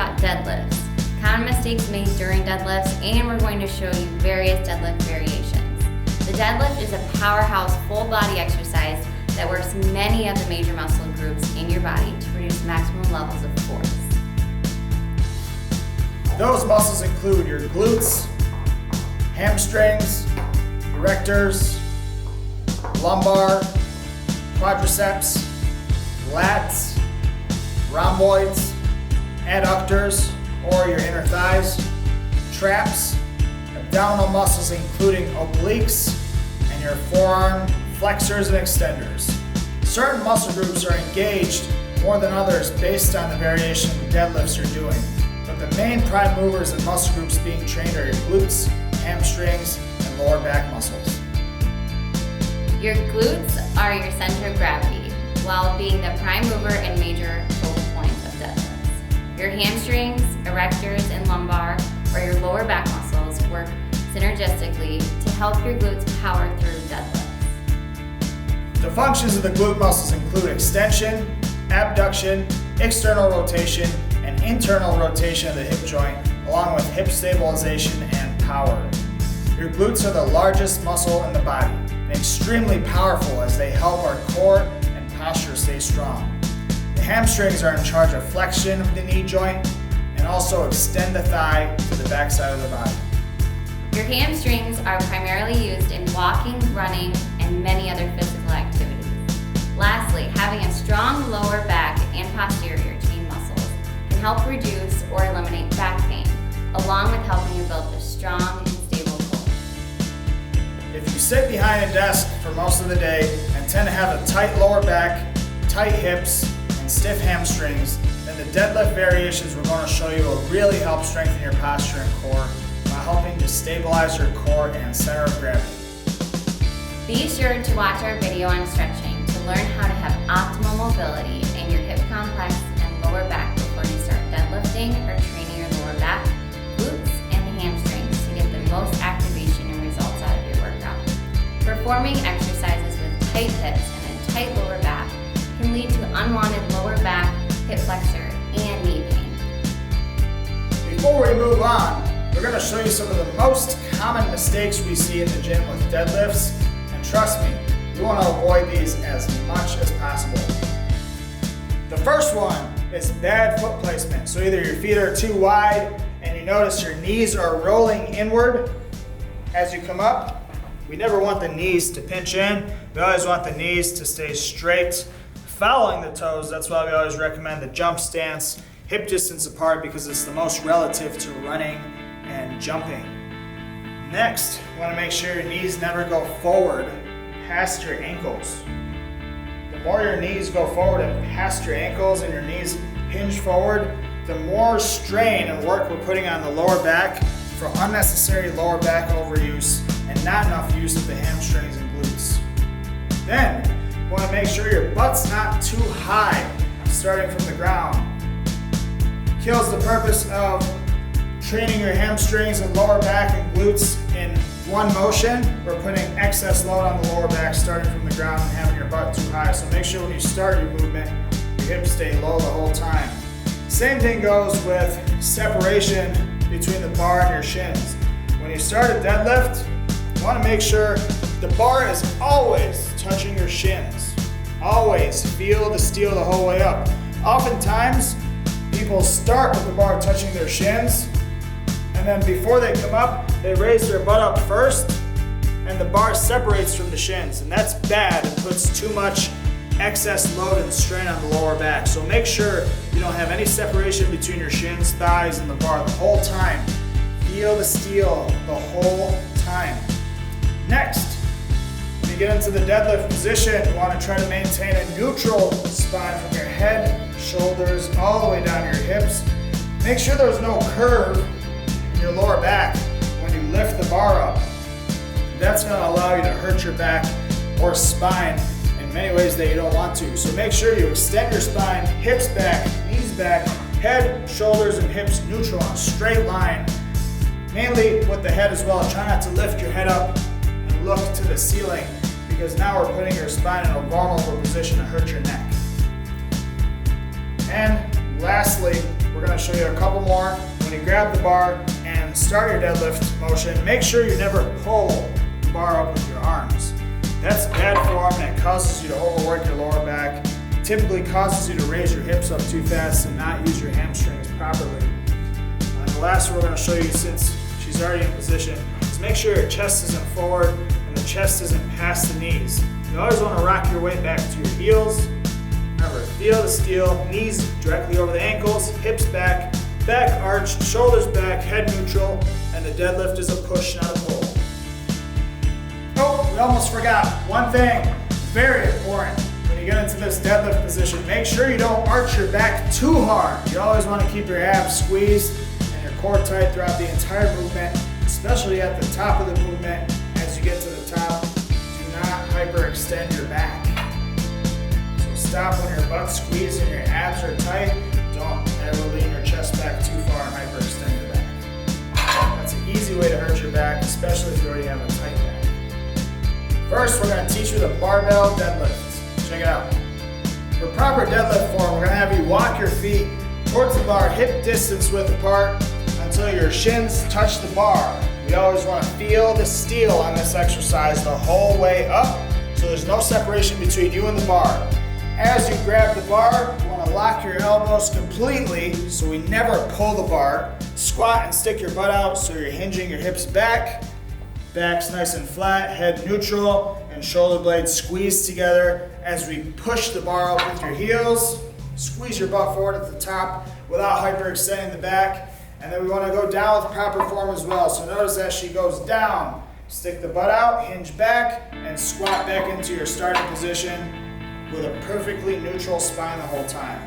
about deadlifts, common mistakes made during deadlifts, and we're going to show you various deadlift variations. The deadlift is a powerhouse full body exercise that works many of the major muscle groups in your body to produce maximum levels of force. Those muscles include your glutes, hamstrings, erectors, lumbar, quadriceps, lats, rhomboids, adductors, or your inner thighs, traps, abdominal muscles including obliques, and your forearm, flexors and extenders. Certain muscle groups are engaged more than others based on the variation of the deadlifts you're doing, but the main prime movers and muscle groups being trained are your glutes, hamstrings, and lower back muscles. Your glutes are your center of gravity, while being the prime mover and major focal point of deadlifts. Your hamstrings, erectors, and lumbar, or your lower back muscles, work synergistically to help your glutes power through deadlifts. The functions of the glute muscles include extension, abduction, external rotation, and internal rotation of the hip joint, along with hip stabilization and power. Your glutes are the largest muscle in the body, and extremely powerful as they help our core and posture stay strong. The hamstrings are in charge of flexion of the knee joint and also extend the thigh to the backside of the body. Your hamstrings are primarily used in walking, running, and many other physical activities. Lastly, having a strong lower back and posterior chain muscles can help reduce or eliminate back pain, along with helping you build a strong and stable core. If you sit behind a desk for most of the day and tend to have a tight lower back, tight hips, and stiff hamstrings, then the deadlift variations we're going to show you will really help strengthen your posture and core by helping to stabilize your core and center of gravity. Be sure to watch our video on stretching to learn how to have optimal mobility in your hip complex and lower back before you start deadlifting or training your lower back, glutes, and the hamstrings to get the most activation and results out of your workout. Performing exercises with tight hips and a tight lower back can lead to unwanted lower back, hip flexor, and knee pain. Before we move on, we're going to show you some of the most common mistakes we see in the gym with deadlifts, and trust me, you want to avoid these as much as possible. The first one is bad foot placement. So either your feet are too wide and you notice your knees are rolling inward as you come up. We never want the knees to pinch in. We always want the knees to stay straight, following the toes. That's why we always recommend the jump stance, hip distance apart, because it's the most relative to running and jumping. Next, you want to make sure your knees never go forward past your ankles. The more your knees go forward and past your ankles and your knees hinge forward, the more strain and work we're putting on the lower back for unnecessary lower back overuse and not enough use of the hamstrings and glutes. Then, you want to make sure your butt's not too high starting from the ground. Kills the purpose of training your hamstrings and lower back and glutes in one motion. We're putting excess load on the lower back starting from the ground and having your butt too high. So make sure when you start your movement, your hips stay low the whole time. Same thing goes with separation between the bar and your shins. When you start a deadlift, you want to make sure the bar is always touching your shins. Always feel the steel the whole way up. Oftentimes, people start with the bar touching their shins, and then before they come up, they raise their butt up first, and the bar separates from the shins, and that's bad. It puts too much excess load and strain on the lower back. So make sure you don't have any separation between your shins, thighs, and the bar the whole time. Feel the steel the whole time. Next, when you get into the deadlift position, you want to try to maintain a neutral spine from your head, shoulders, all the way down to your hips. Make sure there's no curve in your lower back when you lift the bar up. That's going to allow you to hurt your back or spine in many ways that you don't want to. So make sure you extend your spine, hips back, knees back, head, shoulders, and hips neutral on a straight line. Mainly with the head as well. Try not to lift your head up and look to the ceiling, because now we're putting your spine in a vulnerable position to hurt your neck. And lastly, we're going to show you a couple more. When you grab the bar and start your deadlift motion, make sure you never pull the bar up with your arms. That's bad form and it causes you to overwork your lower back. It typically causes you to raise your hips up too fast and not use your hamstrings properly. And the last one we're going to show you, since she's already in position, is make sure your chest isn't forward and the chest isn't past the knees. You always want to rock your weight back to your heels. Remember, heel to steel, knees directly over the ankles, hips back, back arched, shoulders back, head neutral, and the deadlift is a push, not a pull. Oh, we almost forgot one thing, very important. When you get into this deadlift position, make sure you don't arch your back too hard. You always want to keep your abs squeezed and your core tight throughout the entire movement, especially at the top of the movement. As you get to the top, do not hyperextend your back. So stop when your butt's squeezed and your abs are tight. Don't ever lean your chest back too far and hyperextend your back. That's an easy way to hurt your back, especially if you already have a tight back. First, we're going to teach you the barbell deadlift. Check it out. For proper deadlift form, we're going to have you walk your feet towards the bar, hip distance width apart, until your shins touch the bar. We always want to feel the steel on this exercise the whole way up, so there's no separation between you and the bar. As you grab the bar, you want to lock your elbows completely so we never pull the bar. Squat and stick your butt out so you're hinging your hips back. Back's nice and flat, head neutral, and shoulder blades squeezed together as we push the bar up with your heels. Squeeze your butt forward at the top without hyperextending the back. And then we want to go down with proper form as well. So notice as she goes down, stick the butt out, hinge back, and squat back into your starting position with a perfectly neutral spine the whole time.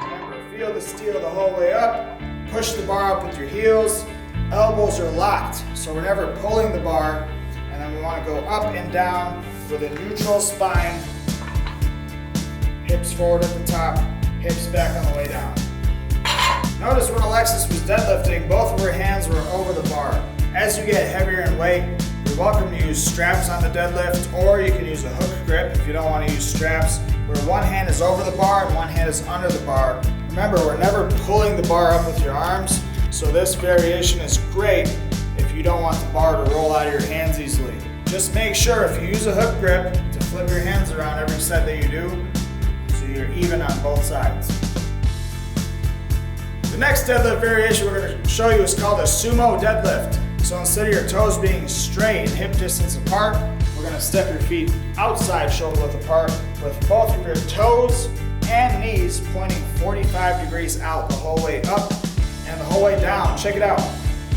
Remember, feel the steel the whole way up. Push the bar up with your heels. Elbows are locked, so we're never pulling the bar. And then we want to go up and down with a neutral spine. Hips forward at the top, hips back on the way down. Notice when Alexis was deadlifting, both of her hands were over the bar. As you get heavier in weight, you're welcome to use straps on the deadlift, or you can use a hook grip if you don't want to use straps, where one hand is over the bar and one hand is under the bar. Remember, we're never pulling the bar up with your arms, so this variation is great if you don't want the bar to roll out of your hands easily. Just make sure if you use a hook grip to flip your hands around every set that you do, so you're even on both sides. The next deadlift variation we're going to show you is called a sumo deadlift. So instead of your toes being straight and hip distance apart, we're going to step your feet outside shoulder width apart with both of your toes and knees pointing 45 degrees out the whole way up and the whole way down. Check it out.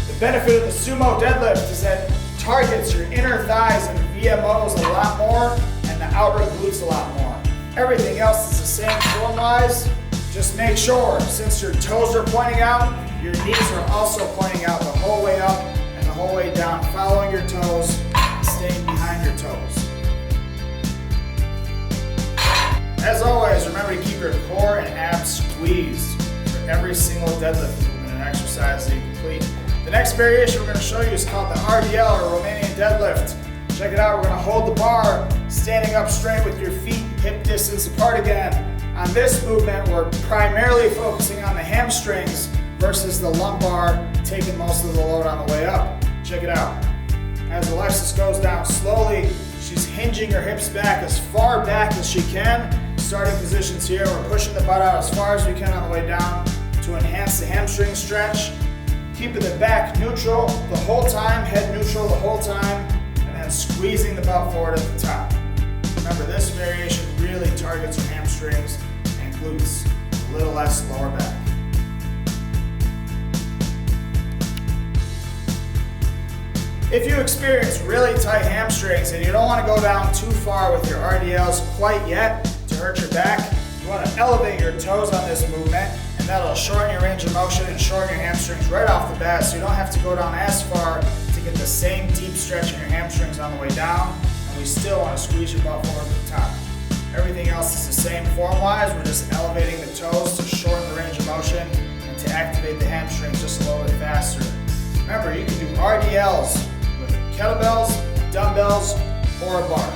The benefit of the sumo deadlift is that it targets your inner thighs and VMOs a lot more and the outer glutes a lot more. Everything else is the same form-wise. Just make sure, since your toes are pointing out, your knees are also pointing out the whole way up and the whole way down, following your toes and staying behind your toes. As always, remember to keep your core and abs squeezed for every single deadlift movement and exercise that you complete. The next variation we're going to show you is called the RDL, or Romanian deadlift. Check it out, we're going to hold the bar standing up straight with your feet hip distance apart again. On this movement, we're primarily focusing on the hamstrings versus the lumbar, taking most of the load on the way up. Check it out. As Alexis goes down slowly, she's hinging her hips back as far back as she can. Starting positions here, we're pushing the butt out as far as we can on the way down to enhance the hamstring stretch. Keeping the back neutral the whole time, head neutral the whole time, and then squeezing the butt forward at the top. Remember, this variation really targets your hamstrings and glutes, a little less lower back. If you experience really tight hamstrings and you don't want to go down too far with your RDLs quite yet to hurt your back, you want to elevate your toes on this movement, and that'll shorten your range of motion and shorten your hamstrings right off the bat, so you don't have to go down as far to get the same deep stretch in your hamstrings on the way down, and we still want to squeeze your butt forward at the top. Everything else is the same form-wise, we're just elevating the toes to shorten the range of motion and to activate the hamstrings just a little bit faster. Remember, you can do RDLs with kettlebells, dumbbells, or a bar.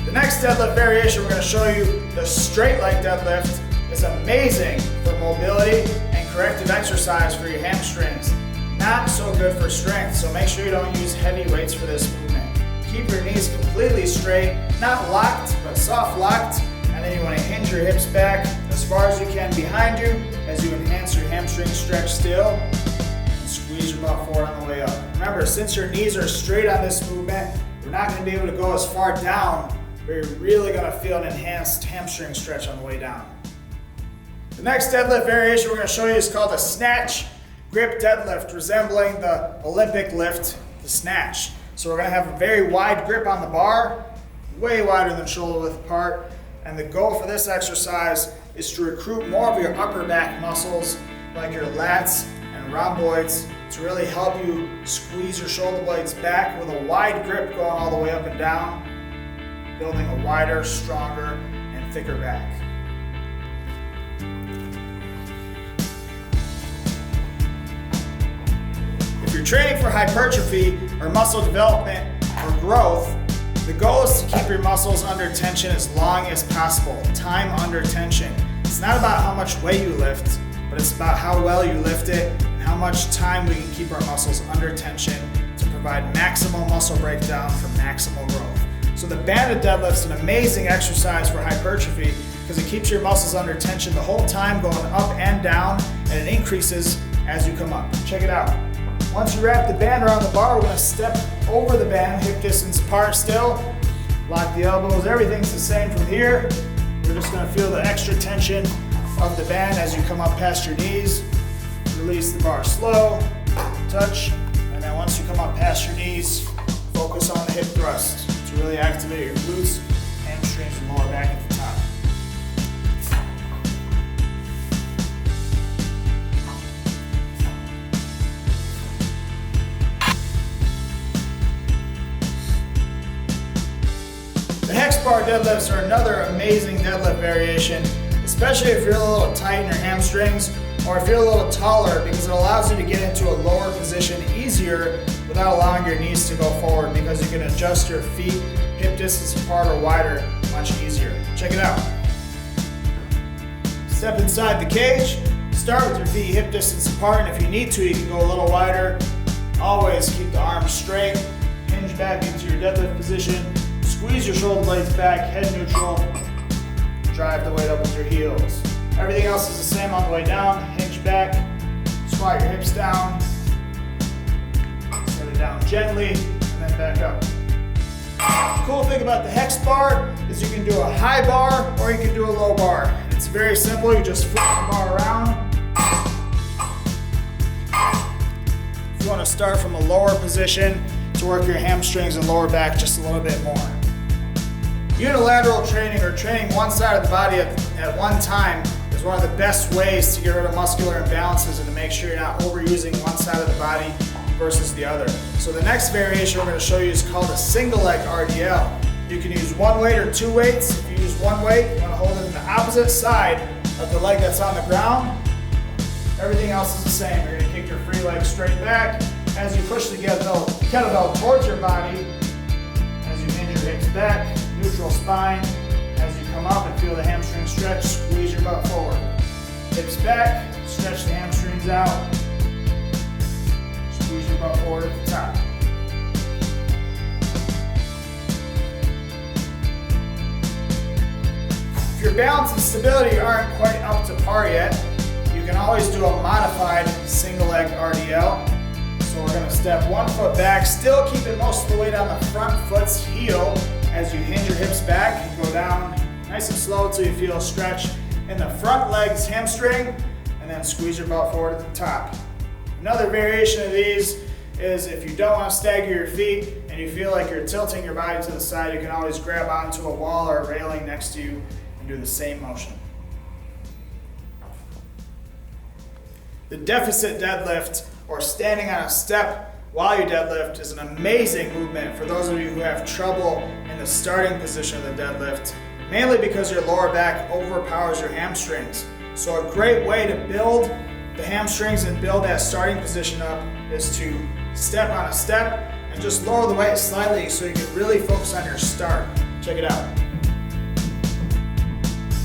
The next deadlift variation, we're going to show you the straight leg deadlift. is amazing for mobility and corrective exercise for your hamstrings. Not so good for strength, so make sure you don't use heavy weights for this movement. Keep your knees completely straight, not locked, but soft locked, and then you want to hinge your hips back as far as you can behind you as you enhance your hamstring stretch still, and squeeze your butt forward on the way up. Remember, since your knees are straight on this movement, you're not going to be able to go as far down, but you're really going to feel an enhanced hamstring stretch on the way down. The next deadlift variation we're going to show you is called a snatch grip deadlift, resembling the Olympic lift, the snatch. So we're going to have a very wide grip on the bar, way wider than shoulder width apart. And the goal for this exercise is to recruit more of your upper back muscles, like your lats and rhomboids, to really help you squeeze your shoulder blades back with a wide grip going all the way up and down, building a wider, stronger, and thicker back. If you're training for hypertrophy or muscle development or growth, the goal is to keep your muscles under tension as long as possible. Time under tension. It's not about how much weight you lift, but it's about how well you lift it and how much time we can keep our muscles under tension to provide maximal muscle breakdown for maximal growth. So the banded deadlift is an amazing exercise for hypertrophy because it keeps your muscles under tension the whole time, going up and down, and it increases as you come up. Check it out. Once you wrap the band around the bar, we're going to step over the band, hip distance apart still. Lock the elbows, everything's the same from here. We're just going to feel the extra tension of the band as you come up past your knees. Release the bar slow, touch, and then once you come up past your knees, focus on the hip thrust to really activate your glutes, hamstrings, and lower back at the top. The hex bar deadlifts are another amazing deadlift variation, especially if you're a little tight in your hamstrings or if you're a little taller, because it allows you to get into a lower position easier without allowing your knees to go forward, because you can adjust your feet hip distance apart or wider much easier. Check it out. Step inside the cage, start with your feet hip distance apart, and if you need to, you can go a little wider. Always keep the arms straight, hinge back into your deadlift position. Squeeze your shoulder blades back, head neutral, drive the weight up with your heels. Everything else is the same on the way down. Hinge back, squat your hips down, set it down gently, and then back up. The cool thing about the hex bar is you can do a high bar or you can do a low bar. It's very simple, you just flip the bar around. If you want to start from a lower position to work your hamstrings and lower back just a little bit more. Unilateral training, or training one side of the body at one time, is one of the best ways to get rid of muscular imbalances and to make sure you're not overusing one side of the body versus the other. So the next variation we're going to show you is called a single leg RDL. You can use one weight or two weights. If you use one weight, you want to hold it in the opposite side of the leg that's on the ground. Everything else is the same. You're going to kick your free leg straight back as you push the kettlebell towards your body, as you hinge your hips back, neutral spine. As you come up and feel the hamstring stretch, squeeze your butt forward. Hips back, stretch the hamstrings out, squeeze your butt forward at the top. If your balance and stability aren't quite up to par yet, you can always do a modified single leg RDL. So we're going to step one foot back, still keeping most of the weight on the front foot's heel as you hinge your hips back and go down nice and slow until you feel a stretch in the front leg's hamstring, and then squeeze your butt forward at the top. Another variation of these is if you don't want to stagger your feet and you feel like you're tilting your body to the side, you can always grab onto a wall or a railing next to you and do the same motion. The deficit deadlift, or standing on a step while you deadlift, is an amazing movement for those of you who have trouble in the starting position of the deadlift, mainly because your lower back overpowers your hamstrings. So a great way to build the hamstrings and build that starting position up is to step on a step and just lower the weight slightly so you can really focus on your start. Check it out.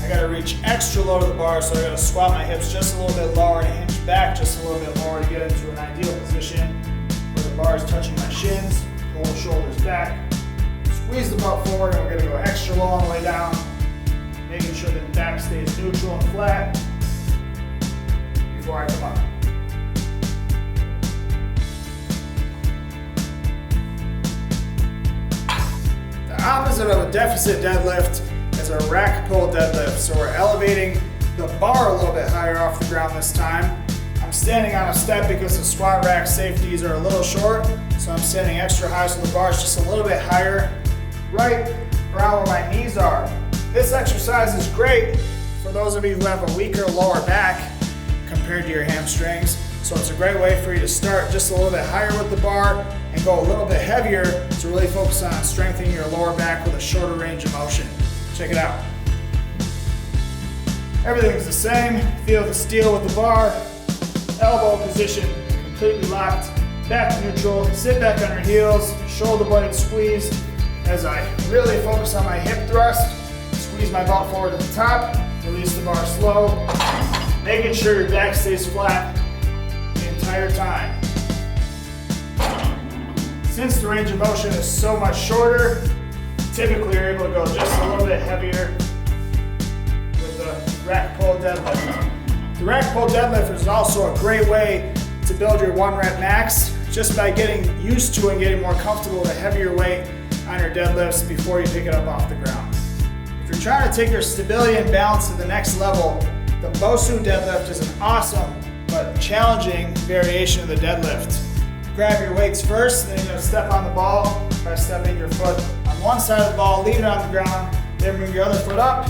I gotta reach extra low to the bar, so I gotta squat my hips just a little bit lower and hinge back just a little bit lower to get into an ideal position where the bar is touching my shins, pull the shoulders back, squeeze the butt forward, and we're gonna go extra low on the way down, making sure that the back stays neutral and flat before I come up. The opposite of a deficit deadlift is a rack pull deadlift. So we're elevating the bar a little bit higher off the ground this time. I'm standing on a step because the squat rack safeties are a little short, so I'm standing extra high so the bar is just a little bit higher, right around where my knees are. This exercise is great for those of you who have a weaker lower back compared to your hamstrings. So it's a great way for you to start just a little bit higher with the bar and go a little bit heavier to really focus on strengthening your lower back with a shorter range of motion. Check it out. Everything's the same. Feel the steel with the bar. Elbow position completely locked. Back neutral. Sit back on your heels. Shoulder blade squeezed as I really focus on my hip thrust. Squeeze my butt forward at the top. Release the bar slow. Making sure your back stays flat the entire time. Since the range of motion is so much shorter, typically you're able to go just a little bit heavier with the rack pull deadlift. The rack pull deadlift is also a great way to build your 1 rep max just by getting used to and getting more comfortable with a heavier weight on your deadlifts before you pick it up off the ground. If you're trying to take your stability and balance to the next level, the Bosu deadlift is an awesome but challenging variation of the deadlift. Grab your weights first, then you're going to step on the ball by stepping your foot on one side of the ball, leave it on the ground, then bring your other foot up,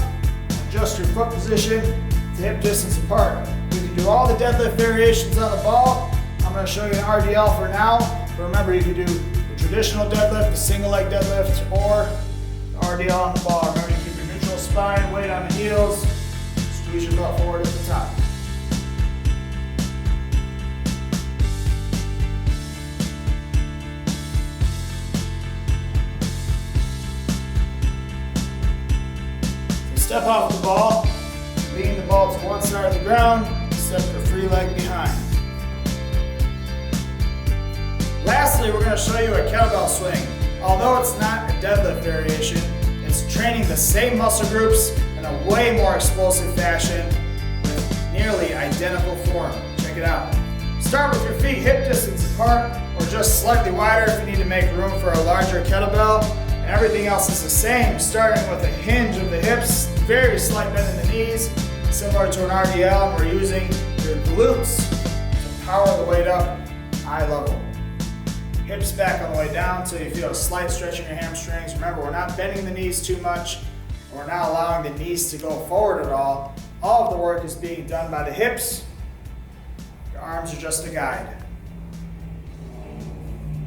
adjust your foot position to hip distance apart. We can do all the deadlift variations on the ball. I'm going to show you an RDL for now, but remember you can do the traditional deadlift, the single leg deadlift, or the RDL on the ball. Remember you keep your neutral spine, weight on the heels, squeeze your butt forward at the top. Step off the ball, lean the ball to one side of the ground, step your free leg behind. Lastly, we're going to show you a kettlebell swing. Although it's not a deadlift variation, it's training the same muscle groups in a way more explosive fashion with nearly identical form. Check it out. Start with your feet hip distance apart or just slightly wider if you need to make room for a larger kettlebell. Everything else is the same, starting with a hinge of the hips, very slight bend in the knees, similar to an RDL, and we're using your glutes to power the weight up eye level. Hips back on the way down until you feel a slight stretch in your hamstrings. Remember, we're not bending the knees too much. We're not allowing the knees to go forward at all. All of the work is being done by the hips. Your arms are just a guide.